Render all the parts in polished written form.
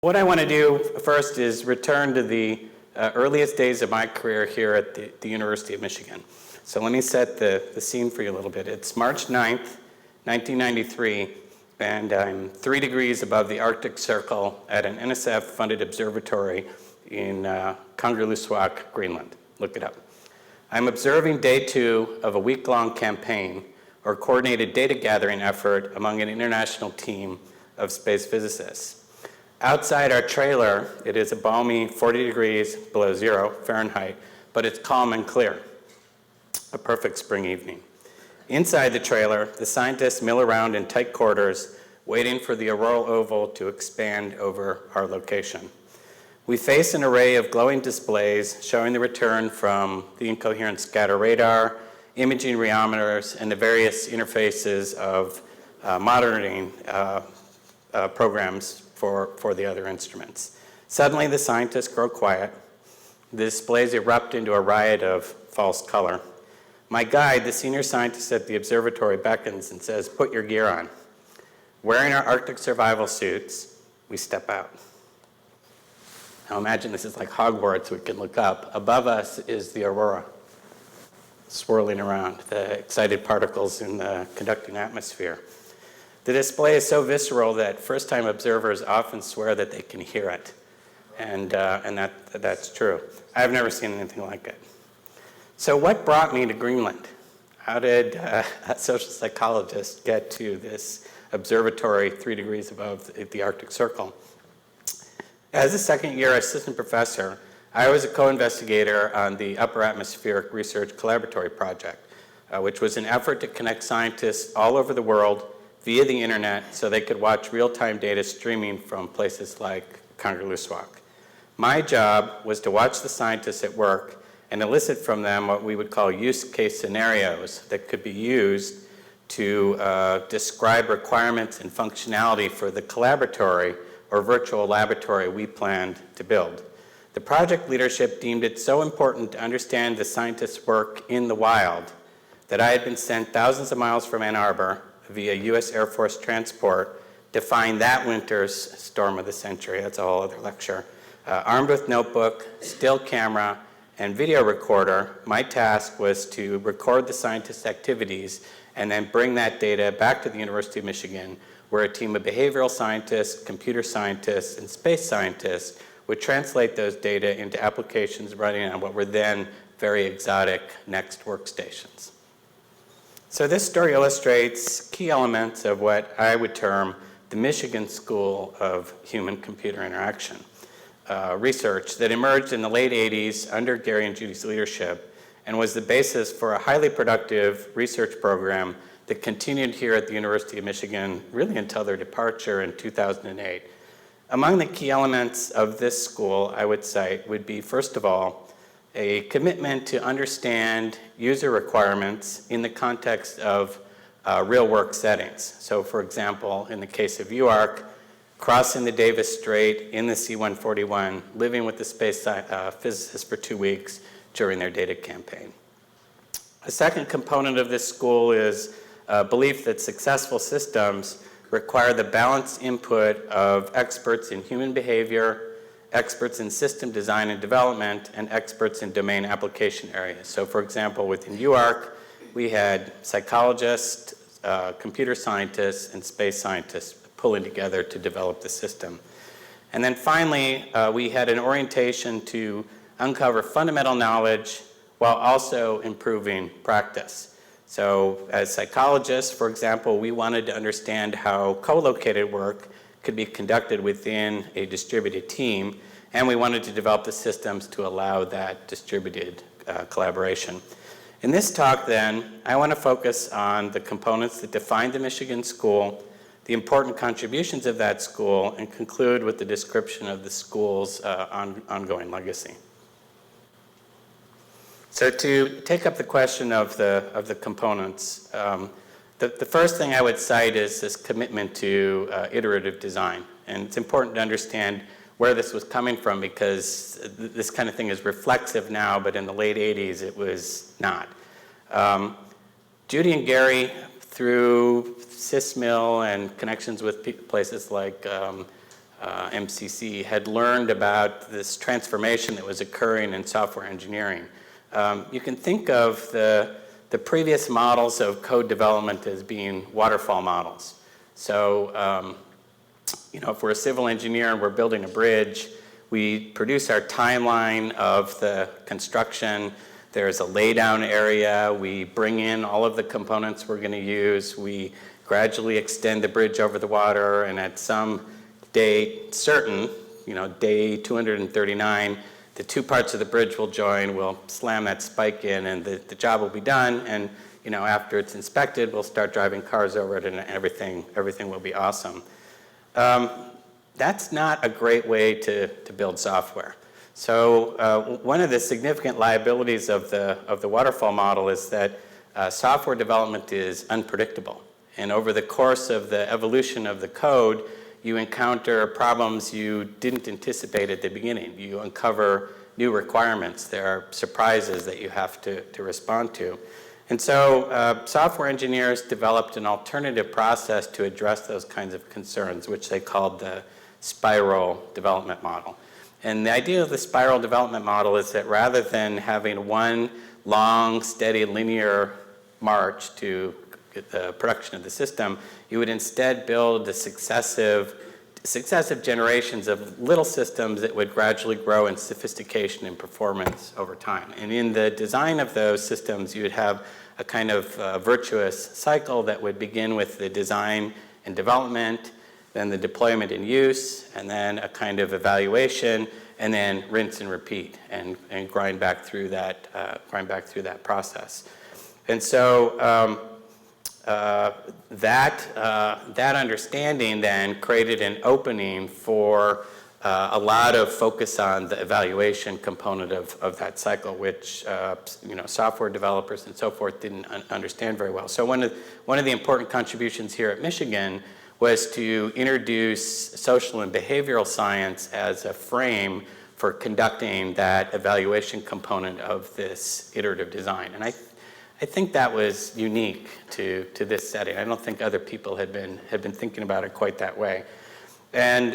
What I want to do first is return to the earliest days of my career here at the University of Michigan. So let me set the scene for you a little bit. It's March 9th, 1993, and I'm 3 degrees above the Arctic Circle at an NSF-funded observatory in Kangerlussuaq, Greenland. Look it up. I'm observing day 2 of a week-long campaign or coordinated data gathering effort among an international team of space physicists. Outside our trailer, it is a balmy 40 degrees below 0 Fahrenheit, but it's calm and clear. A perfect spring evening. Inside the trailer, the scientists mill around in tight quarters, waiting for the auroral oval to expand over our location. We face an array of glowing displays showing the return from the incoherent scatter radar, imaging rheometers, and the various interfaces of monitoring programs for the other instruments. Suddenly, the scientists grow quiet. The displays erupt into a riot of false color. My guide, the senior scientist at the observatory, beckons and says, "Put your gear on." Wearing our Arctic survival suits, we step out. Now imagine this is like Hogwarts. We can look up. Above us is the aurora, swirling around, the excited particles in the conducting atmosphere. The display is so visceral that first-time observers often swear that they can hear it, and that's true. I've never seen anything like it. So what brought me to Greenland? How did a social psychologist get to this observatory 3 degrees above the Arctic Circle? As a second-year assistant professor, I was a co-investigator on the Upper Atmospheric Research Collaboratory Project, which was an effort to connect scientists all over the world via the internet so they could watch real-time data streaming from places like Kangerlussuaq. My job was to watch the scientists at work and elicit from them what we would call use case scenarios that could be used to describe requirements and functionality for the collaboratory or virtual laboratory we planned to build. The project leadership deemed it so important to understand the scientists' work in the wild that I had been sent thousands of miles from Ann Arbor via U.S. Air Force transport to find that winter's storm of the century. That's a whole other lecture. Armed with notebook, still camera, and video recorder, my task was to record the scientists' activities and then bring that data back to the University of Michigan, where a team of behavioral scientists, computer scientists, and space scientists would translate those data into applications running on what were then very exotic next workstations. So this story illustrates key elements of what I would term the Michigan School of Human-Computer Interaction, research that emerged in the late 80s under Gary and Judy's leadership and was the basis for a highly productive research program that continued here at the University of Michigan really until their departure in 2008. Among the key elements of this school, I would cite, would be, first of all, a commitment to understand user requirements in the context of real work settings. So for example, in the case of UARC, crossing the Davis Strait in the C-141, living with the space physicists for 2 weeks during their data campaign. A second component of this school is a belief that successful systems require the balanced input of experts in human behavior, experts in system design and development, and experts in domain application areas. So for example, within UARC, we had psychologists, computer scientists, and space scientists pulling together to develop the system. And then finally, we had an orientation to uncover fundamental knowledge while also improving practice. So as psychologists, for example, we wanted to understand how co-located work could be conducted within a distributed team, and we wanted to develop the systems to allow that distributed collaboration. In this talk then, I want to focus on the components that define the Michigan School, the important contributions of that school, and conclude with the description of the school's ongoing legacy. So to take up the question of the components, the first thing I would cite is this commitment to iterative design. And it's important to understand where this was coming from because this kind of thing is reflexive now, but in the late 80s it was not. Judy and Gary, through SysMill and connections with places like MCC, had learned about this transformation that was occurring in software engineering. You can think of the previous models of code development as being waterfall models. So, if we're a civil engineer and we're building a bridge, we produce our timeline of the construction. There's a laydown area. We bring in all of the components we're going to use. We gradually extend the bridge over the water, and at some date certain, day 239, the two parts of the bridge will join. We'll slam that spike in, and the job will be done. And after it's inspected, we'll start driving cars over it, and everything will be awesome. That's not a great way to build software. So one of the significant liabilities of the waterfall model is that software development is unpredictable. And over the course of the evolution of the code, you encounter problems you didn't anticipate at the beginning. You uncover new requirements. There are surprises that you have to respond to. And so software engineers developed an alternative process to address those kinds of concerns, which they called the spiral development model. And the idea of the spiral development model is that rather than having one long, steady, linear march to the production of the system, you would instead build the successive generations of little systems that would gradually grow in sophistication and performance over time. And in the design of those systems, you would have a kind of virtuous cycle that would begin with the design and development, then the deployment and use, and then a kind of evaluation, and then rinse and repeat, and grind back through that process. And so that understanding then created an opening for a lot of focus on the evaluation component of that cycle, which software developers and so forth didn't understand very well. So one of the important contributions here at Michigan was to introduce social and behavioral science as a frame for conducting that evaluation component of this iterative design. And I think that was unique to this setting. I don't think other people had been thinking about it quite that way. And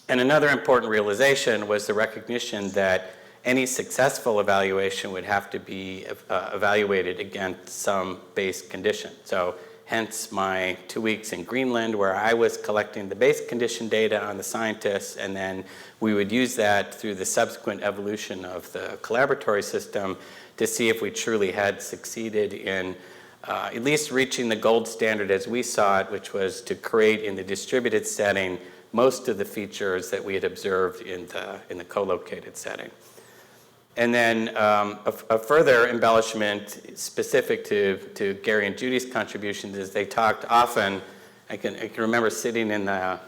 another important realization was the recognition that any successful evaluation would have to be evaluated against some base condition. So hence my 2 weeks in Greenland, where I was collecting the base condition data on the scientists, and then we would use that through the subsequent evolution of the collaboratory system to see if we truly had succeeded in at least reaching the gold standard as we saw it, which was to create in the distributed setting most of the features that we had observed in the co-located setting. And then a further embellishment specific to Gary and Judy's contributions is they talked often, I can remember sitting in the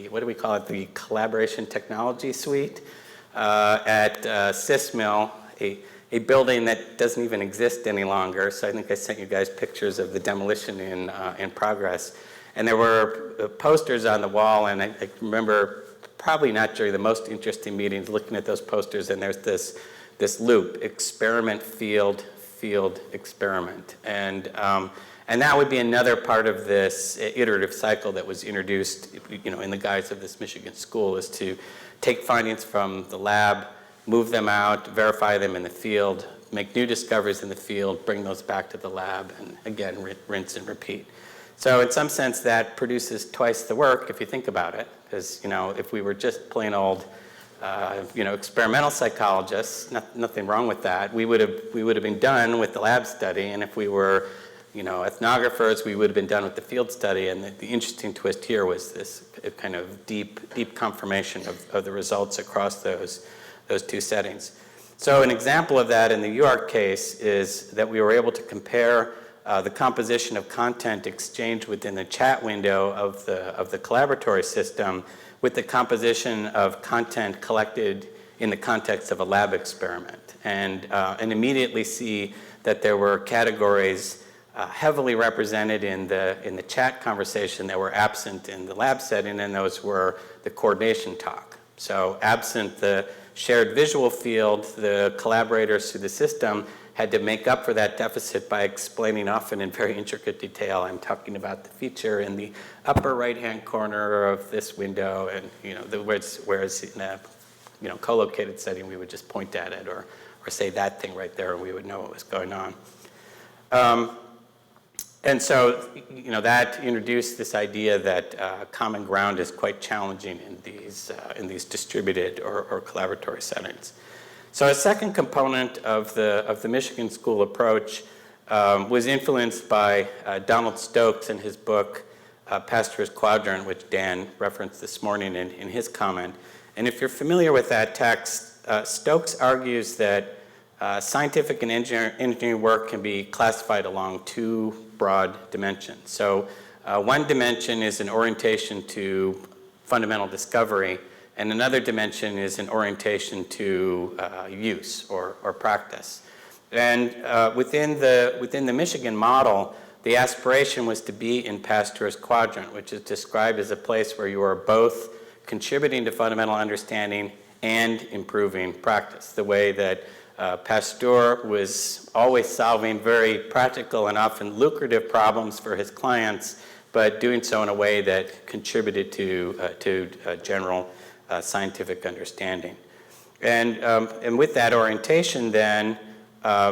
what do we call it, the collaboration technology suite at SysMill, a building that doesn't even exist any longer. So I think I sent you guys pictures of the demolition in progress. And there were posters on the wall, and I remember probably not during the most interesting meetings looking at those posters, and there's this loop, experiment, field, experiment. And that would be another part of this iterative cycle that was introduced, in the guise of this Michigan school, is to take findings from the lab, move them out, verify them in the field, make new discoveries in the field, bring those back to the lab, and again, rinse and repeat. So in some sense, that produces twice the work if you think about it, because if we were just plain old experimental psychologists, nothing wrong with that. We would have been done with the lab study, and if we were, ethnographers, we would have been done with the field study. And the interesting twist here was this kind of deep confirmation of the results across those two settings. So an example of that in the UARC case is that we were able to compare the composition of content exchanged within the chat window of the collaboratory system with the composition of content collected in the context of a lab experiment, and immediately see that there were categories heavily represented in the chat conversation that were absent in the lab setting, and those were the coordination talk. So absent the shared visual field, the collaborators through the system had to make up for that deficit by explaining often in very intricate detail. I'm talking about the feature in the upper right-hand corner of this window, and whereas in a co-located setting, we would just point at it or say that thing right there, and we would know what was going on. And so, that introduced this idea that common ground is quite challenging in these distributed or collaboratory settings. So a second component of the Michigan School approach was influenced by Donald Stokes in his book, Pasteur's Quadrant, which Dan referenced this morning in his comment. And if you're familiar with that text, Stokes argues that scientific and engineering work can be classified along two broad dimensions. So one dimension is an orientation to fundamental discovery, and another dimension is an orientation to use or practice. And within the Michigan model, the aspiration was to be in Pasteur's Quadrant, which is described as a place where you are both contributing to fundamental understanding and improving practice, the way that Pasteur was always solving very practical and often lucrative problems for his clients, but doing so in a way that contributed to general scientific understanding. And with that orientation, then,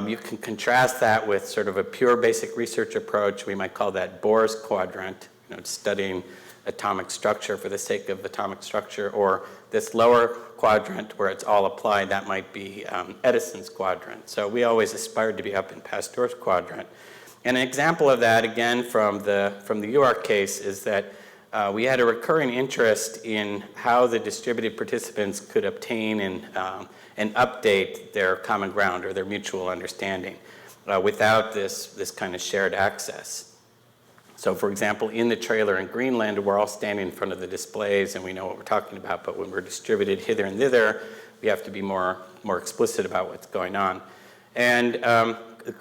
you can contrast that with sort of a pure basic research approach. We might call that Bohr's quadrant, studying atomic structure for the sake of atomic structure, or this lower quadrant where it's all applied, that might be Edison's quadrant. So we always aspired to be up in Pasteur's quadrant. And an example of that, again, from the UARC case, is that we had a recurring interest in how the distributed participants could obtain and update their common ground or their mutual understanding without this kind of shared access. So for example, in the trailer in Greenland, we're all standing in front of the displays and we know what we're talking about, but when we're distributed hither and thither, we have to be more explicit about what's going on. And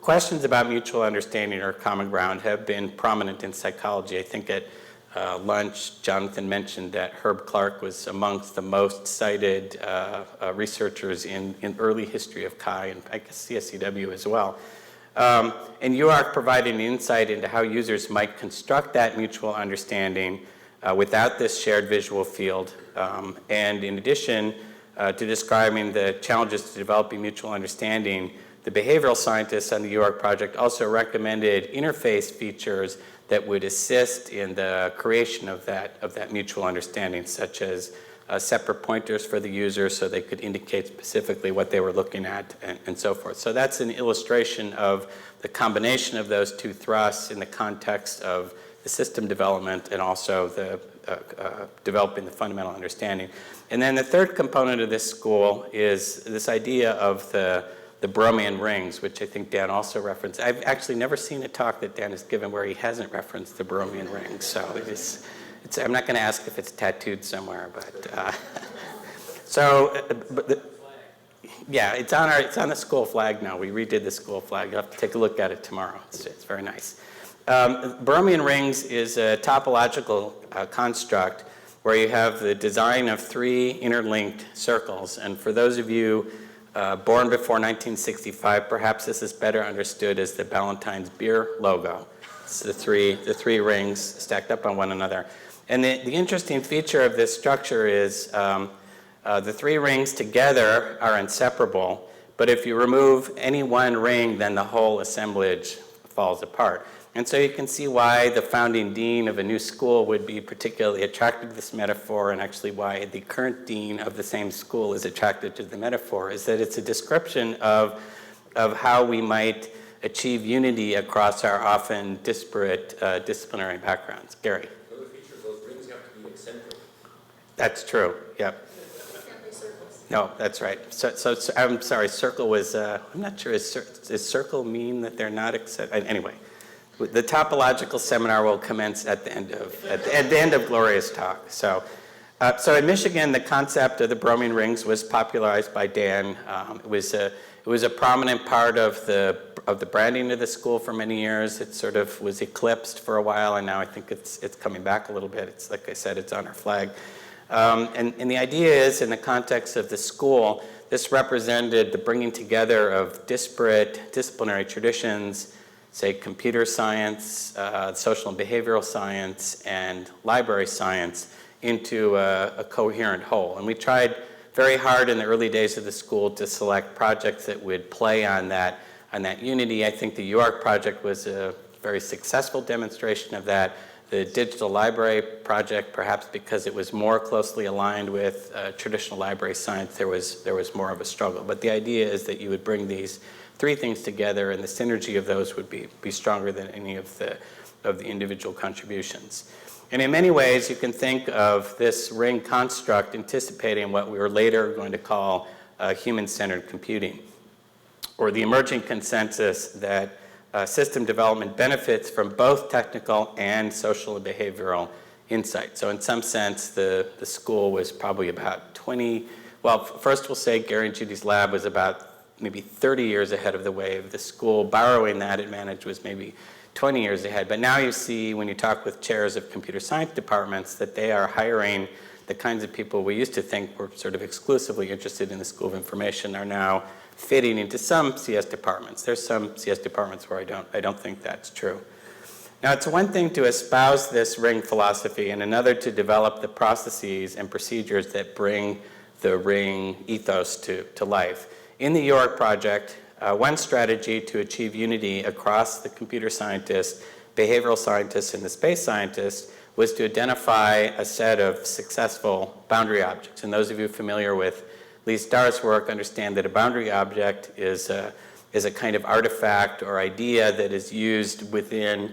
questions about mutual understanding or common ground have been prominent in psychology. I think at lunch, Jonathan mentioned that Herb Clark was amongst the most cited researchers in early history of Chi, and I guess CSCW as well. And UARC provided an insight into how users might construct that mutual understanding without this shared visual field. And in addition to describing the challenges to developing mutual understanding, the behavioral scientists on the UARC project also recommended interface features that would assist in the creation of that mutual understanding, such as separate pointers for the user so they could indicate specifically what they were looking at and so forth. So that's an illustration of the combination of those two thrusts in the context of the system development and also the developing the fundamental understanding. And then the third component of this school is this idea of the Borromean rings, which I think Dan also referenced. I've actually never seen a talk that Dan has given where he hasn't referenced the Borromean rings. So I'm not going to ask if it's tattooed somewhere, but yeah, it's on the school flag now. We redid the school flag. You'll have to take a look at it tomorrow. It's very nice. Borromean rings is a topological construct where you have the design of three interlinked circles. And for those of you born before 1965, perhaps this is better understood as the Ballantine's beer logo. It's the three rings stacked up on one another. And the interesting feature of this structure is the three rings together are inseparable, but if you remove any one ring, then the whole assemblage falls apart. And so you can see why the founding dean of a new school would be particularly attracted to this metaphor, and actually why the current dean of the same school is attracted to the metaphor, is that it's a description of how we might achieve unity across our often disparate disciplinary backgrounds. Gary? Another feature of those rings have to be eccentric. That's true, yep. No, that's right. So I'm sorry, circle was, I'm not sure, does circle mean that they're not eccentric? Anyway, the topological seminar will commence at the end of Gloria's talk. So in Michigan, the concept of the Borromean rings was popularized by Dan. It was a prominent part of the branding of the school for many years. It sort of was eclipsed for a while, and now I think it's coming back a little bit. It's, like I said, it's on our flag. And the idea is, in the context of the school, This represented the bringing together of disparate disciplinary traditions, say computer science, social and behavioral science, and library science into a coherent whole. And we tried very hard in the early days of the school to select projects that would play on that unity. I think the York project was a very successful demonstration of that. The digital library project, perhaps because it was more closely aligned with traditional library science, there was more of a struggle. But the idea is that you would bring these three things together, and the synergy of those would be stronger than any of the individual contributions. And in many ways, you can think of this ring construct anticipating what we were later going to call human-centered computing, or the emerging consensus that system development benefits from both technical and social and behavioral insight. So in some sense, the school was probably about 20, well, first we'll say Gary and Judy's lab was about maybe 30 years ahead of the wave. The school, borrowing that advantage, was maybe 20 years ahead. But now you see, when you talk with chairs of computer science departments, that they are hiring the kinds of people we used to think were sort of exclusively interested in the School of Information are now fitting into some CS departments. There's some CS departments where I don't think that's true. Now, it's one thing to espouse this ring philosophy and another to develop the processes and procedures that bring the ring ethos to life. In the York project, one strategy to achieve unity across the computer scientists, behavioral scientists, and the space scientists was to identify a set of successful boundary objects. And those of you familiar with Lee Starr's work understand that a boundary object is a kind of artifact or idea that is used within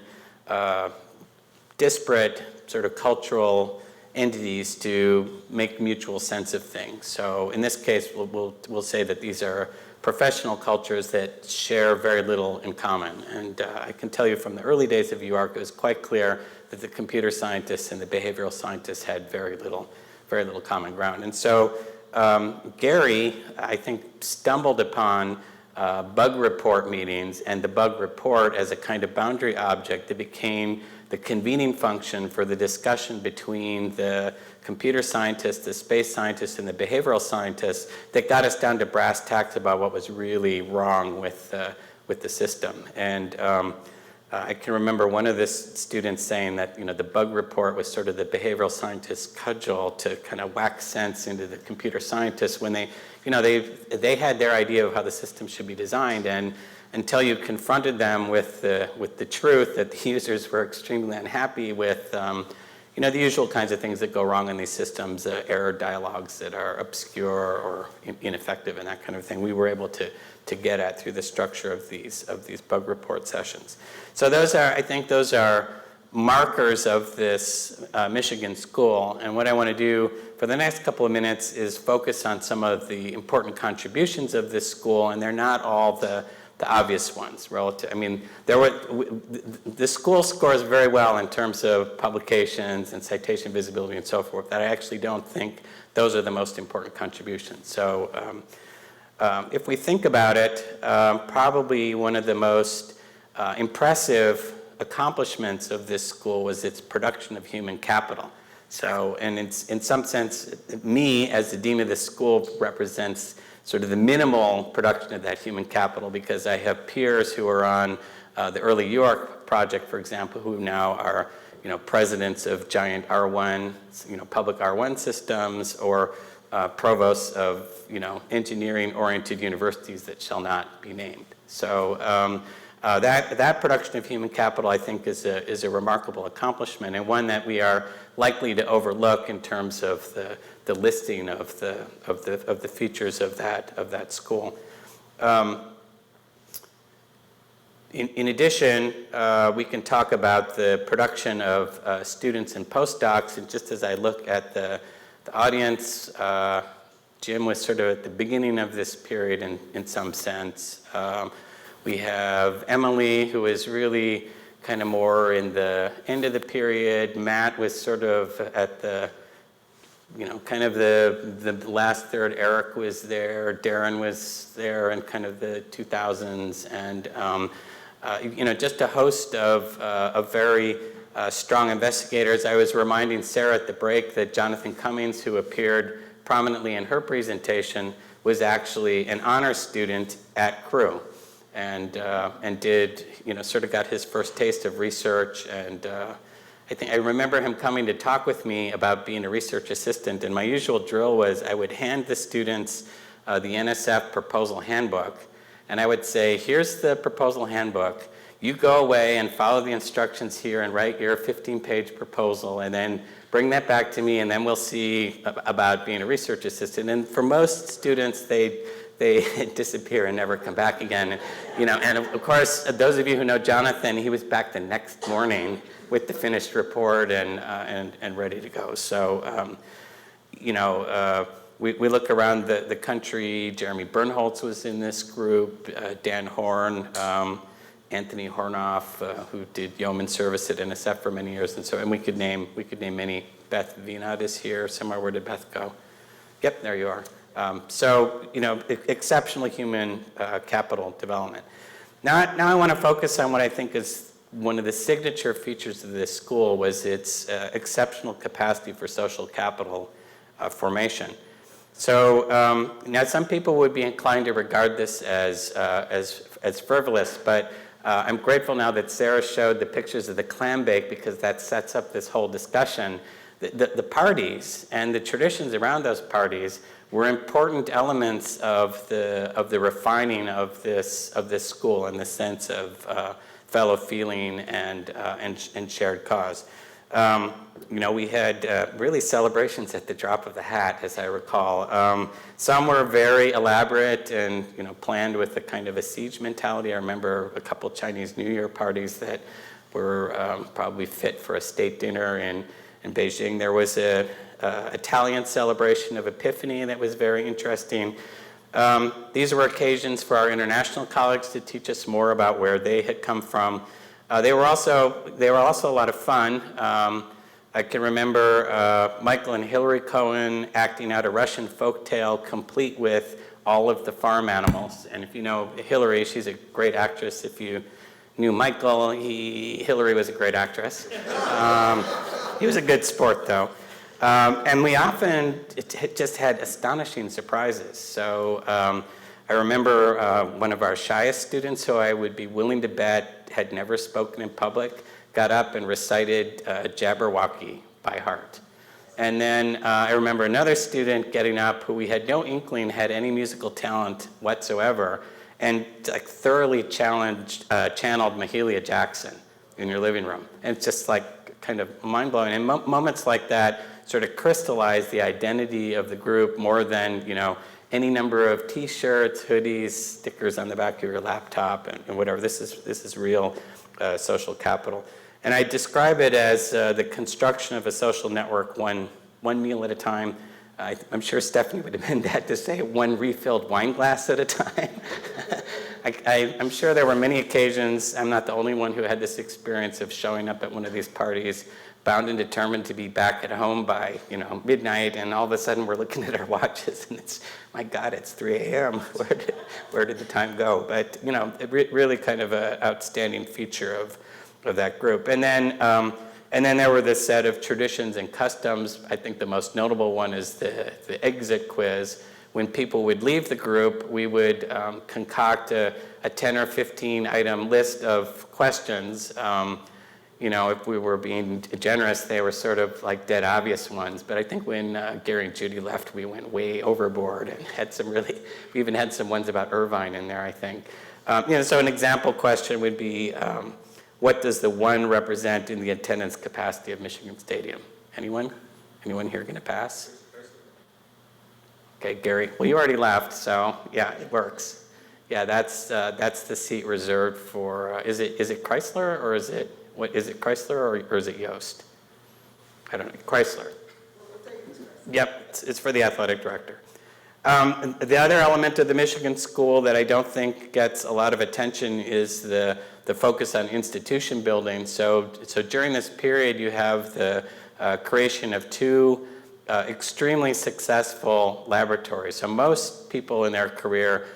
disparate sort of cultural entities to make mutual sense of things. So in this case, we'll say that these are professional cultures that share very little in common. And I can tell you from the early days of UARC, it was quite clear that the computer scientists and the behavioral scientists had very little common ground. And so Gary, I think, stumbled upon bug report meetings and the bug report as a kind of boundary object that became the convening function for the discussion between the computer scientists, the space scientists, and the behavioral scientists that got us down to brass tacks about what was really wrong with the system. And I can remember one of the students saying that, the bug report was sort of the behavioral scientists' cudgel to kind of whack sense into the computer scientists when they had their idea of how the system should be designed, and until you confronted them with the truth that the users were extremely unhappy with, the usual kinds of things that go wrong in these systems, error dialogues that are obscure or ineffective and that kind of thing, we were able to get at through the structure of these bug report sessions. So I think those are markers of this Michigan school, and what I want to do for the next couple of minutes is focus on some of the important contributions of this school, and they're not all the obvious ones relative. I mean, the school scores very well in terms of publications and citation visibility and so forth, that I actually don't think those are the most important contributions. So if we think about it, probably one of the most impressive accomplishments of this school was its production of human capital. So, and it's, in some sense, me as the dean of the school represents sort of the minimal production of that human capital, because I have peers who are on the early York project, for example, who now are presidents of giant R1, public R1 systems, or provosts of engineering-oriented universities that shall not be named. So that production of human capital, I think, is a remarkable accomplishment, and one that we are likely to overlook in terms of the listing of the features of that school. In addition, we can talk about the production of students and postdocs, and just as I look at the audience, Jim was sort of at the beginning of this period in some sense. We have Emily, who is really kind of more in the end of the period. Matt was sort of at the, kind of the last third. Eric was there. Darren was there in kind of the 2000s. And, just a host of very strong investigators. I was reminding Sarah at the break that Jonathan Cummings, who appeared prominently in her presentation, was actually an honors student at Crew, and did, sort of got his first taste of research. And I remember him coming to talk with me about being a research assistant, and my usual drill was I would hand the students the NSF proposal handbook, and I would say, here's the proposal handbook. You go away and follow the instructions here and write your 15-page proposal, and then bring that back to me, and then we'll see about being a research assistant. And for most students, they disappear and never come back again. And of course, those of you who know Jonathan, he was back the next morning with the finished report and ready to go. So, we look around the country. Jeremy Bernholtz was in this group, Dan Horn, Anthony Hornoff, who did yeoman service at NSF for many years, and we could name many. Beth Vienot is here somewhere. Where did Beth go? Yep, there you are. Exceptional human capital development. Now I want to focus on what I think is one of the signature features of this school was its exceptional capacity for social capital formation. So now some people would be inclined to regard this as frivolous, but I'm grateful now that Sarah showed the pictures of the clam bake, because that sets up this whole discussion. The parties and the traditions around those parties were important elements of the refining of this school in the sense of fellow feeling and shared cause. We had really celebrations at the drop of the hat, as I recall. Some were very elaborate and planned with a kind of a siege mentality. I remember a couple Chinese New Year parties that were probably fit for a state dinner in Beijing. There was a Italian celebration of Epiphany that was very interesting. These were occasions for our international colleagues to teach us more about where they had come from. They were also a lot of fun. I can remember Michael and Hillary Cohen acting out a Russian folktale complete with all of the farm animals. And if you know Hillary, she's a great actress. If you knew Michael, Hillary was a great actress. He was a good sport, though. And we often just had astonishing surprises. So I remember one of our shyest students, who I would be willing to bet had never spoken in public, got up and recited Jabberwocky by heart. And then I remember another student getting up who we had no inkling had any musical talent whatsoever, and thoroughly channeled Mahalia Jackson in your living room. And it's just kind of mind-blowing. And moments like that sort of crystallize the identity of the group more than any number of T-shirts, hoodies, stickers on the back of your laptop, and whatever. This is real social capital. And I describe it as the construction of a social network one meal at a time. I'm sure Stephanie would amend that to say one refilled wine glass at a time. I'm sure there were many occasions, I'm not the only one who had this experience of showing up at one of these parties, bound and determined to be back at home by midnight, and all of a sudden we're looking at our watches and it's, my God, it's 3 a.m. Where did the time go? But really kind of an outstanding feature of that group. And then there were this set of traditions and customs. I think the most notable one is the exit quiz. When people would leave the group, we would concoct a 10 or 15 item list of questions. If we were being generous, they were sort of like dead obvious ones. But I think when Gary and Judy left, we went way overboard and we even had some ones about Irvine in there, I think. So an example question would be, what does the 1 represent in the attendance capacity of Michigan Stadium? Anyone? Anyone here going to pass? Okay, Gary. Well, you already left, so yeah, it works. Yeah, that's the seat reserved for. Is it Chrysler or is it Chrysler or is it Yost? I don't know. Chrysler. Yep, it's for the athletic director. The other element of the Michigan school that I don't think gets a lot of attention is the focus on institution building. So during this period, you have the creation of 2 extremely successful laboratories. So most people in their career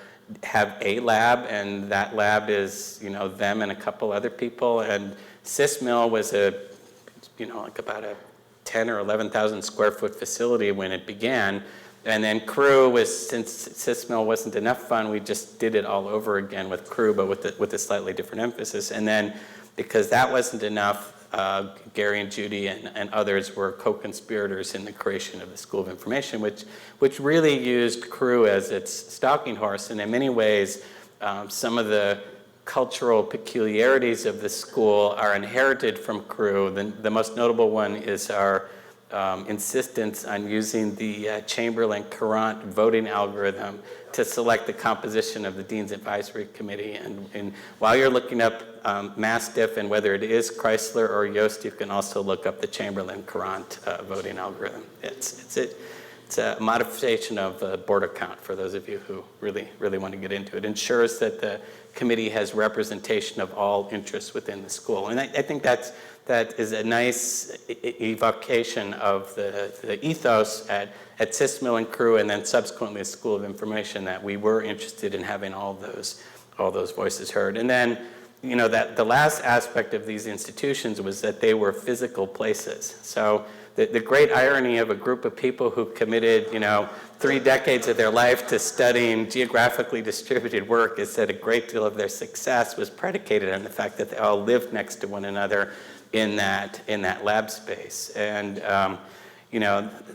have a lab, and that lab is them and a couple other people. And SysMill was about a 10 or 11,000 square foot facility when it began. And then crew was, since SysMill wasn't enough fun, we just did it all over again with crew, but with a slightly different emphasis. And then because that wasn't enough, Gary and Judy and others were co-conspirators in the creation of the School of Information, which really used crew as its stalking horse. And in many ways, some of the cultural peculiarities of the school are inherited from crew. The most notable one is our insistence on using the Chamberlain-Courant voting algorithm to select the composition of the Dean's Advisory Committee. And while you're looking up Mastiff and whether it is Chrysler or Yost, you can also look up the Chamberlain-Courant voting algorithm. It's a modification of the border count for those of you who really want to get into it. It ensures that the committee has representation of all interests within the school. And I think that is a nice evocation of the ethos at SysMill and Crew, and then subsequently the School of Information, that we were interested in having all those voices heard. And then, that the last aspect of these institutions was that they were physical places. So the great irony of a group of people who committed, 3 decades of their life to studying geographically distributed work is that a great deal of their success was predicated on the fact that they all lived next to one another in that lab space. And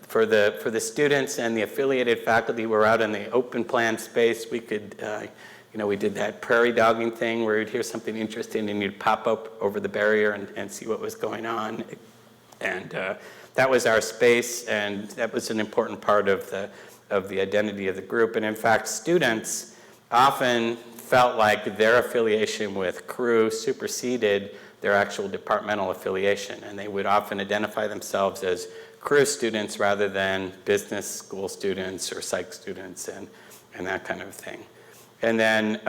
for the students and the affiliated faculty who were out in the open plan space, we could, we did that prairie dogging thing where you'd hear something interesting and you'd pop up over the barrier and see what was going on. And that was our space, and that was an important part of the identity of the group. And in fact, students often felt like their affiliation with Crew superseded their actual departmental affiliation, and they would often identify themselves as Crew students rather than business school students or psych students and that kind of thing. And then,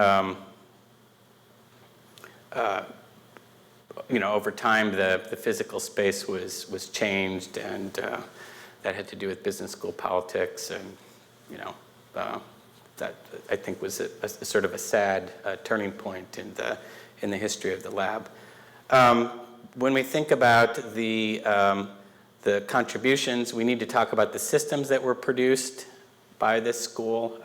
over time, the physical space was changed, and that had to do with business school politics, and that I think was a sort of a sad turning point in the history of the lab. When we think about the contributions, we need to talk about the systems that were produced by this school.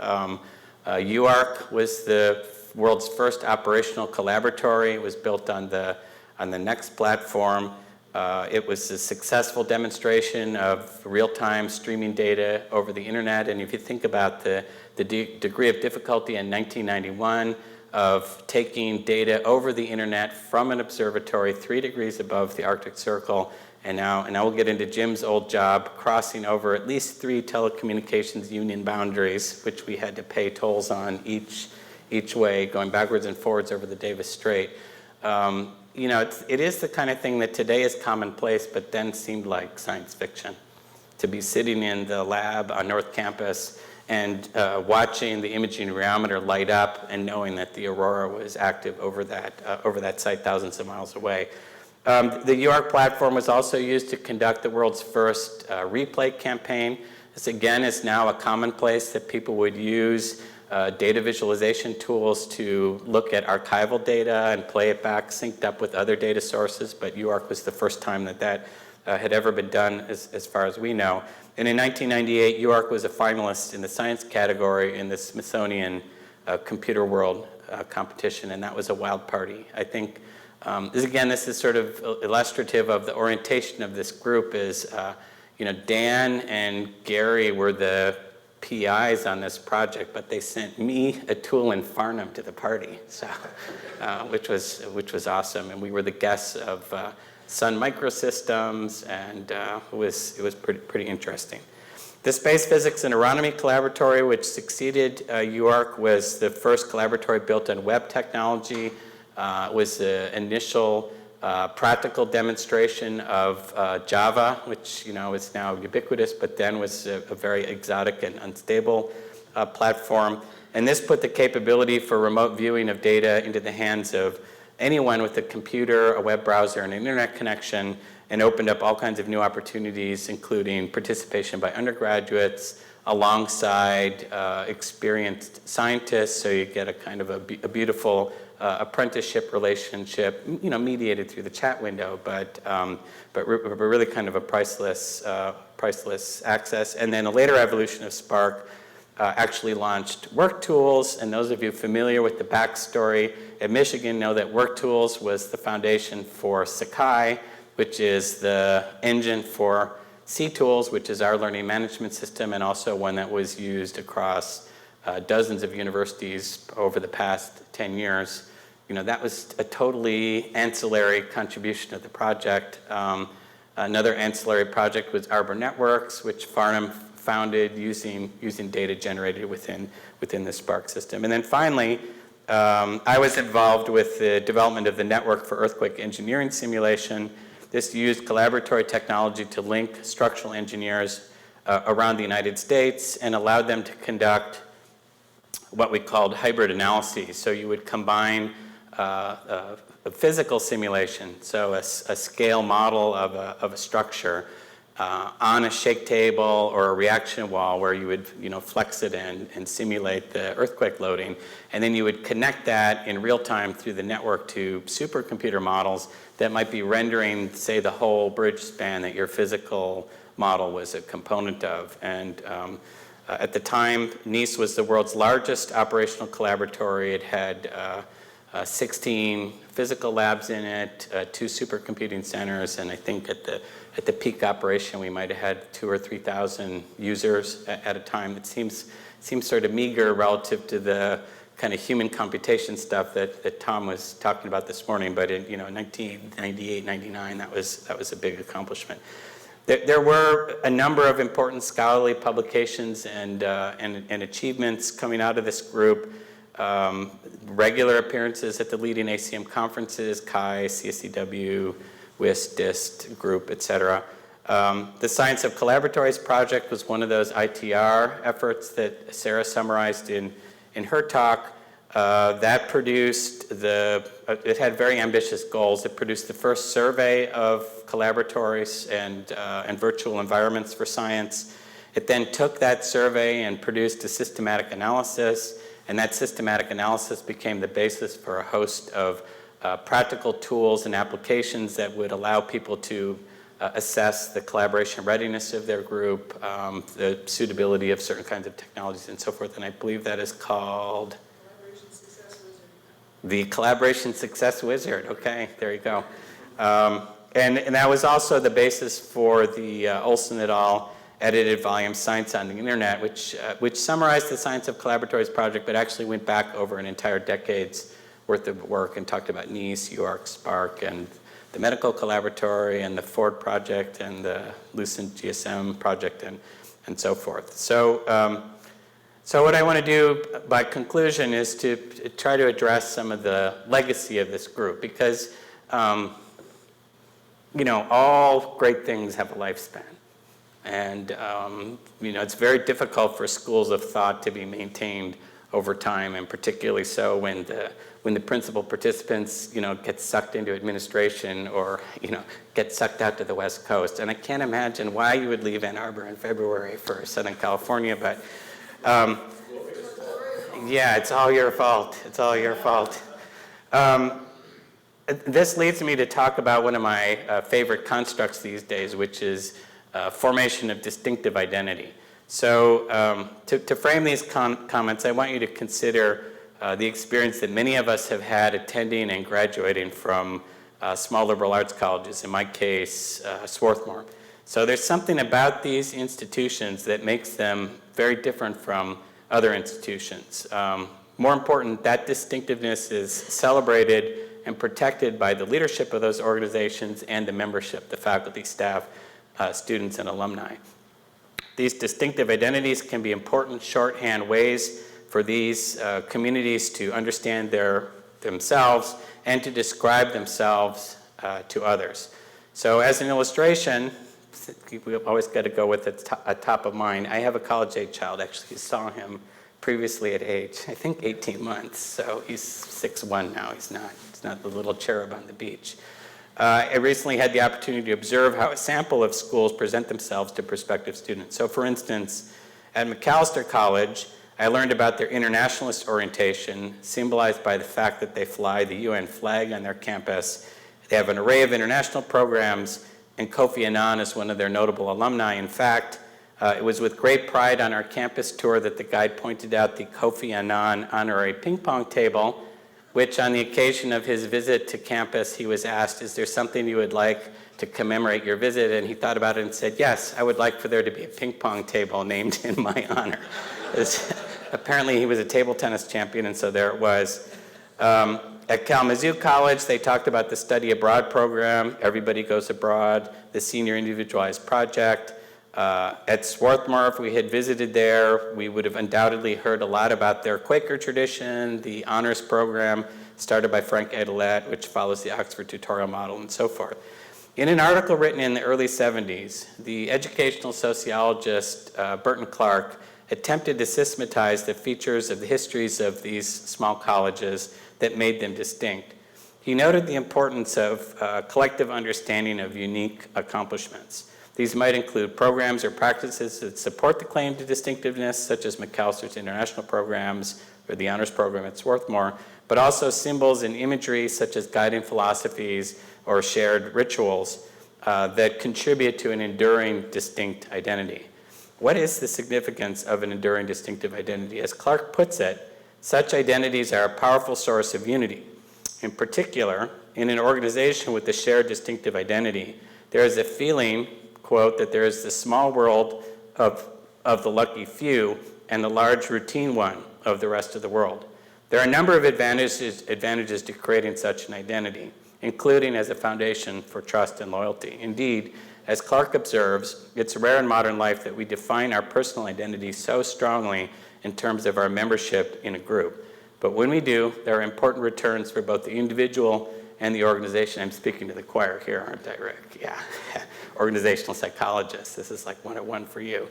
UARC was the world's first operational collaboratory. It was built on the Next platform. It was a successful demonstration of real-time streaming data over the internet. And if you think about the degree of difficulty in 1991 of taking data over the internet from an observatory 3 degrees above the Arctic Circle, and now we'll get into Jim's old job, crossing over at least 3 telecommunications union boundaries, which we had to pay tolls on each way, going backwards and forwards over the Davis Strait. It is the kind of thing that today is commonplace, but then seemed like science fiction. To be sitting in the lab on North Campus and watching the imaging rheometer light up and knowing that the aurora was active over that site thousands of miles away. The UARC platform was also used to conduct the world's first replay campaign. This again is now a commonplace that people would use data visualization tools to look at archival data and play it back synced up with other data sources, but UARC was the first time that had ever been done as far as we know. And in 1998, UARC was a finalist in the science category in the Smithsonian Computer World competition, and that was a wild party. I think this is sort of illustrative of the orientation of this group is, Dan and Gary were the PIs on this project, but they sent me, Atul, and Farnham to the party, so which was awesome. And we were the guests of Sun Microsystems, and it was pretty interesting. The Space Physics and Aeronomy Collaboratory, which succeeded UARC, was the first collaboratory built on web technology. It was the initial practical demonstration of Java, which is now ubiquitous, but then was a very exotic and unstable platform. And this put the capability for remote viewing of data into the hands of anyone with a computer, a web browser, and an internet connection, and opened up all kinds of new opportunities, including participation by undergraduates alongside experienced scientists, so you get a kind of a beautiful apprenticeship relationship, mediated through the chat window, but really kind of a priceless access. And then a later evolution of Spark actually launched Work Tools, and those of you familiar with the backstory at Michigan know that Work Tools was the foundation for Sakai, which is the engine for C-Tools, which is our learning management system, and also one that was used across dozens of universities over the past 10 years. That was a totally ancillary contribution to the project. Another ancillary project was Arbor Networks, which Farnham founded using data generated within the Spark system. And then finally, I was involved with the development of the network for earthquake engineering simulation. This used collaboratory technology to link structural engineers around the United States and allowed them to conduct what we called hybrid analyses. So you would combine a physical simulation, so a scale model of a structure on a shake table or a reaction wall where you would flex it and simulate the earthquake loading. And then you would connect that in real time through the network to supercomputer models that might be rendering, say, the whole bridge span that your physical model was a component of. And at the time, NICE was the world's largest operational collaboratory. It had 16 physical labs in it, 2 supercomputing centers, and I think at the peak operation we might have had 2,000 or 3,000 users at a time. It seems sort of meager relative to the kind of human computation stuff that Tom was talking about this morning, but in 1998, 99, that was a big accomplishment. There were a number of important scholarly publications and achievements coming out of this group. Regular appearances at the leading ACM conferences, CHI, CSCW, WIST, DIST group, etc. The Science of Collaboratories project was one of those ITR efforts that Sarah summarized in her talk. That produced it had very ambitious goals. It produced the first survey of collaboratories and virtual environments for science. It then took that survey and produced a systematic analysis, and that systematic analysis became the basis for a host of practical tools and applications that would allow people to assess the collaboration readiness of their group, the suitability of certain kinds of technologies and so forth, and I believe that is called the Collaboration Success Wizard. Okay, there you go. And that was also the basis for the Olson et al. Edited volume Science on the Internet, which summarized the Science of Collaboratories project, but actually went back over an entire decade's worth of work and talked about NICE, UARC, Spark, and the Medical Collaboratory, and the Ford project, and the Lucent GSM project, and so forth. So what I want to do by conclusion is to try to address some of the legacy of this group, because all great things have a lifespan. And it's very difficult for schools of thought to be maintained over time, and particularly so when the principal participants get sucked into administration or get sucked out to the West Coast. And I can't imagine why you would leave Ann Arbor in February for Southern California, but yeah, it's all your fault. It's all your fault. This leads me to talk about one of my favorite constructs these days, which is formation of distinctive identity. So to frame these comments, I want you to consider the experience that many of us have had attending and graduating from small liberal arts colleges, in my case, Swarthmore. So there's something about these institutions that makes them very different from other institutions. More important, that distinctiveness is celebrated and protected by the leadership of those organizations and the membership, the faculty, staff, students, and alumni. These distinctive identities can be important shorthand ways for these communities to understand themselves and to describe themselves to others. So as an illustration, we've always got to go with a top of mind. I have a college-age child. Actually, you saw him previously at age, I think, 18 months. So he's 6'1" now. He's not the little cherub on the beach. I recently had the opportunity to observe how a sample of schools present themselves to prospective students. So for instance, at Macalester College, I learned about their internationalist orientation, symbolized by the fact that they fly the UN flag on their campus. They have an array of international programs, and Kofi Annan is one of their notable alumni. In fact, it was with great pride on our campus tour that the guide pointed out the Kofi Annan honorary ping pong table, which on the occasion of his visit to campus, he was asked, is there something you would like to commemorate your visit? And he thought about it and said, yes, I would like for there to be a ping pong table named in my honor. Apparently he was a table tennis champion, and so there it was. At Kalamazoo College, they talked about the study abroad program, Everybody Goes Abroad, the Senior Individualized Project. At Swarthmore, if we had visited there, we would have undoubtedly heard a lot about their Quaker tradition, the honors program started by Frank Adelet, which follows the Oxford tutorial model, and so forth. In an article written in the early 70s, the educational sociologist Burton Clark attempted to systematize the features of the histories of these small colleges that made them distinct. He noted the importance of collective understanding of unique accomplishments. These might include programs or practices that support the claim to distinctiveness, such as McAllister's international programs or the honors program at Swarthmore, but also symbols and imagery such as guiding philosophies or shared rituals that contribute to an enduring distinct identity. What is the significance of an enduring distinctive identity? As Clark puts it, such identities are a powerful source of unity. In particular, in an organization with a shared distinctive identity, there is a feeling, quote, that there is the small world of the lucky few and the large routine one of the rest of the world. There are a number of advantages to creating such an identity, including as a foundation for trust and loyalty. Indeed, as Clark observes, it's rare in modern life that we define our personal identity so strongly in terms of our membership in a group. But when we do, there are important returns for both the individual and the organization. I'm speaking to the choir here, aren't I, Rick? Yeah. Organizational psychologist. This is like 101 for you.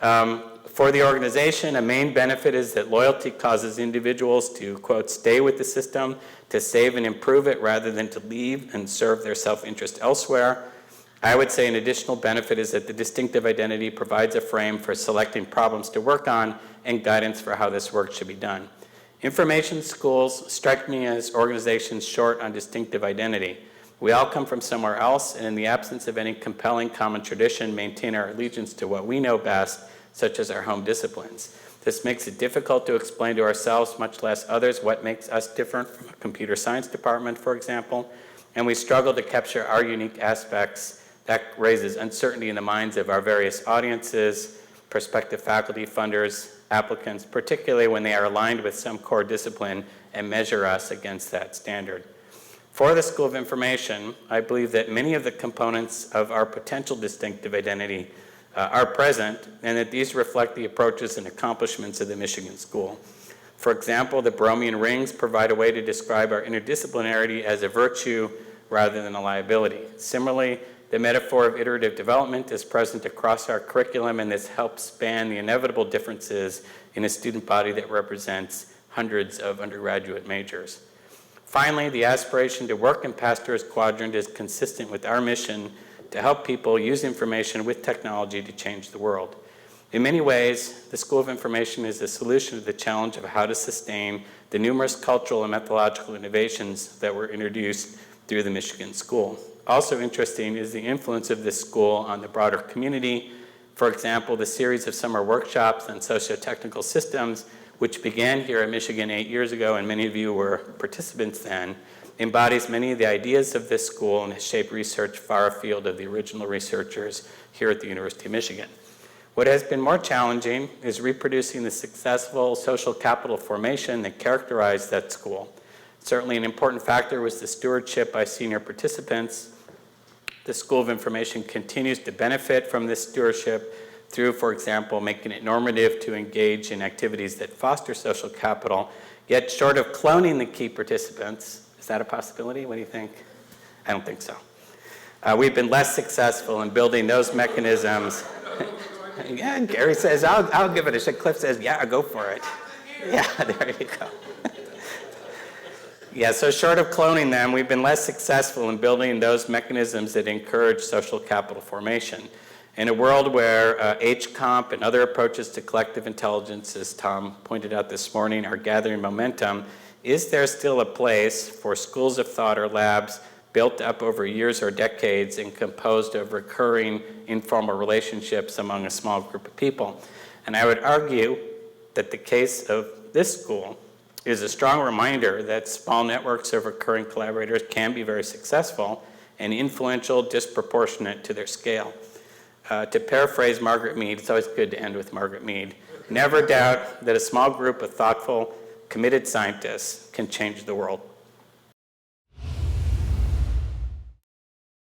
For the organization, a main benefit is that loyalty causes individuals to, quote, stay with the system, to save and improve it rather than to leave and serve their self-interest elsewhere. I would say an additional benefit is that the distinctive identity provides a frame for selecting problems to work on and guidance for how this work should be done. Information schools strike me as organizations short on distinctive identity. We all come from somewhere else, and in the absence of any compelling common tradition, maintain our allegiance to what we know best, such as our home disciplines. This makes it difficult to explain to ourselves, much less others, what makes us different from a computer science department, for example, and we struggle to capture our unique aspects. That raises uncertainty in the minds of our various audiences, prospective faculty, funders, applicants, particularly when they are aligned with some core discipline and measure us against that standard. For the School of Information, I believe that many of the components of our potential distinctive identity are present, and that these reflect the approaches and accomplishments of the Michigan School. For example, the Borromean rings provide a way to describe our interdisciplinarity as a virtue rather than a liability. Similarly, the metaphor of iterative development is present across our curriculum, and this helps span the inevitable differences in a student body that represents hundreds of undergraduate majors. Finally, the aspiration to work in Pasteur's quadrant is consistent with our mission to help people use information with technology to change the world. In many ways, the School of Information is a solution to the challenge of how to sustain the numerous cultural and methodological innovations that were introduced through the Michigan School. Also interesting is the influence of this school on the broader community. For example, the series of summer workshops on socio-technical systems, which began here at Michigan 8 years ago, and many of you were participants then, embodies many of the ideas of this school and has shaped research far afield of the original researchers here at the University of Michigan. What has been more challenging is reproducing the successful social capital formation that characterized that school. Certainly an important factor was the stewardship by senior participants. The School of Information continues to benefit from this stewardship through, for example, making it normative to engage in activities that foster social capital, yet short of cloning the key participants. Is that a possibility? What do you think? I don't think so. We've been less successful in building those mechanisms. Yeah, Gary says, I'll give it a shot. Cliff says, yeah, go for it. Yeah, there you go. Yeah, so short of cloning them, we've been less successful in building those mechanisms that encourage social capital formation. In a world where HComp and other approaches to collective intelligence, as Tom pointed out this morning, are gathering momentum, is there still a place for schools of thought or labs built up over years or decades and composed of recurring informal relationships among a small group of people? And I would argue that the case of this school is a strong reminder that small networks of recurring collaborators can be very successful and influential, disproportionate to their scale. To paraphrase Margaret Mead, it's always good to end with Margaret Mead, never doubt that a small group of thoughtful, committed scientists can change the world.